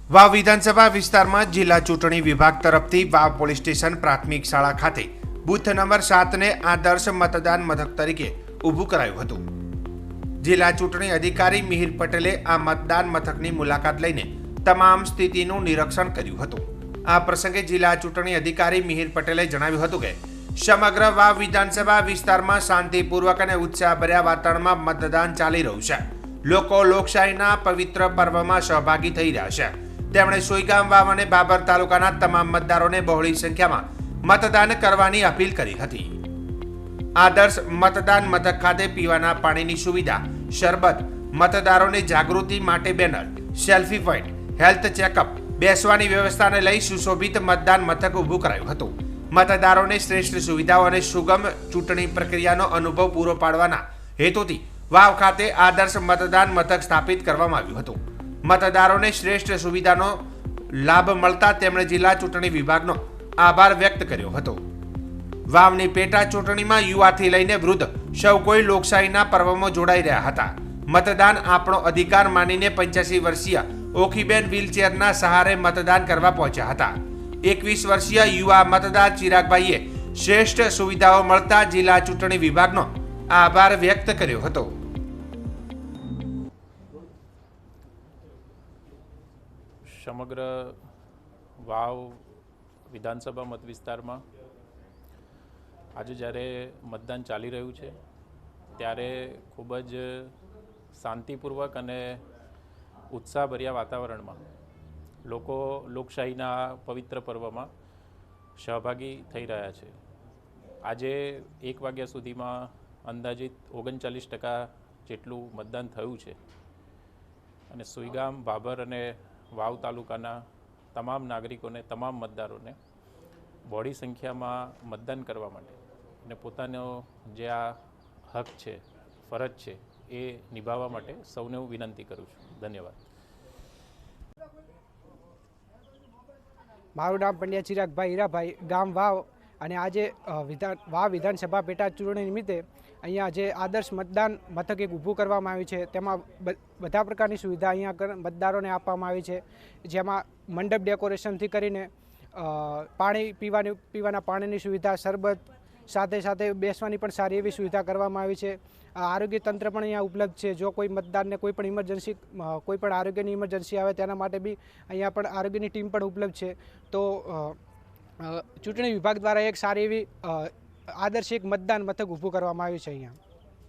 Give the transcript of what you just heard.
વાવ વિધાનસભા વિસ્તારમાં જિલ્લા ચૂંટણી વિભાગ તરફથી વાવ પોલીસ સ્ટેશન પ્રાથમિક શાળા ખાતે બૂથ નંબર 7 ને આદર્શ મતદાન મથક તરીકે ઊભું કરાયું હતું। જિલ્લા ચૂંટણી અધિકારી મિહિર પટેલે આ મતદાન મથકની મુલાકાત લઈને તમામ સ્થિતિનું નિરીક્ષણ કર્યું હતું। આ પ્રસંગે જિલ્લા ચૂંટણી અધિકારી મિહિર પટેલે જણાવ્યું હતું કે સમગ્ર વાવ વિધાનસભા વિસ્તારમાં શાંતિપૂર્વક અને ઉત્સાહભર્યા વાતાવરણમાં મતદાન ચાલી રહ્યું છે। લોકો લોકશાહીના પવિત્ર પર્વમાં સહભાગી થઈ રહ્યા છે। તેમણે સોઈગામ વાવ અને બાબર તાલુકાના તમામ મતદારોને બહોળી સંખ્યામાં મતદાન કરવાની અપીલ કરી હતી। આદર્શ મતદાન મથક ખાતે પીવાના પાણીની સુવિધા, શરબત, મતદારોને જાગૃતિ માટે banner, selfie point, health checkup, બેસવાની વ્યવસ્થાને લઈ સુશોભિત મતદાન મથક ઊભું કરાયું હતું। મતદારોને શ્રેષ્ઠ સુવિધાઓ અને સુગમ ચૂંટણી પ્રક્રિયાનો અનુભવ પૂરો પાડવાના હેતુથી વાવ ખાતે આદર્શ મતદાન મથક સ્થાપિત કરવામાં આવ્યું હતું। મતદારોને શ્રેષ્ઠ સુવિધાનો લાભ મળતા તેમણે જિલ્લા ચૂંટણી વિભાગનો આભાર વ્યક્ત કર્યો હતો। વાવની પેટા ચૂંટણીમાં યુવાથી લઈને વૃદ્ધ સૌ કોઈ લોકશાહીના પર્વમાં જોડાઈ રહ્યા હતા। મતદાન આપણો અધિકાર માનીને 85 વર્ષીય ઓખીબેન વ્હીલચેરના સહારે મતદાન કરવા પહોંચ્યા હતા। 21 વર્ષીય યુવા મતદાર ચિરાગભાઈએ શ્રેષ્ઠ સુવિધાઓ મળતા જિલ્લા ચૂંટણી વિભાગનો આભાર વ્યક્ત કર્યો હતો। સમગ્ર વાવ વિધાનસભા મત વિસ્તારમાં આજે જ્યારે મતદાન ચાલી રહ્યું છે ત્યારે ખૂબ જ શાંતિપૂર્વક અને ઉત્સાહભર્યા વાતાવરણમાં લોકો લોકશાહીના પવિત્ર પર્વમાં સહભાગી થઈ રહ્યા છે। આજે 1 વાગ્યા સુધીમાં અંદાજિત 39% જેટલું મતદાન થયું છે અને સુઈગામ, બાબર અને વાવ તાલુકાના તમામ નાગરિકોને, તમામ મતદારોને બહોળી સંખ્યામાં મતદાન કરવા માટે અને પોતાનો જે આ હક છે, ફરજ છે એ નિભાવવા માટે સૌને હું વિનંતી કરું છું। ધન્યવાદ। મારું નામ પંડ્યા ચિરાગભાઈ હીરાભાઈ, ગામ વાવ, અને આજે વાવ વિધાનસભા પેટા ચૂંટણી નિમિત્તે અહીંયા જે આદર્શ મતદાન મથક એક ઊભું કરવામાં આવ્યું છે તેમાં બધા પ્રકારની સુવિધા અહીંયા મતદારોને આપવામાં આવી છે। જેમાં મંડપ ડેકોરેશનથી કરીને પાણી પીવાના પાણીની સુવિધા, શરબત, સાથે સાથે બેસવાની પણ સારી એવી સુવિધા કરવામાં આવી છે। આરોગ્ય તંત્ર પણ અહીંયા ઉપલબ્ધ છે। જો કોઈ મતદારને કોઈ પણ ઇમરજન્સી, કોઈ પણ આરોગ્યની ઇમરજન્સી આવે તેના માટે બી અહીંયા પણ આરોગ્યની ટીમ પણ ઉપલબ્ધ છે। તો ચૂંટણી વિભાગ દ્વારા એક સારી એવી આદર્શ એક મતદાન મથક ઊભું કરવામાં આવ્યું છે અહીંયા।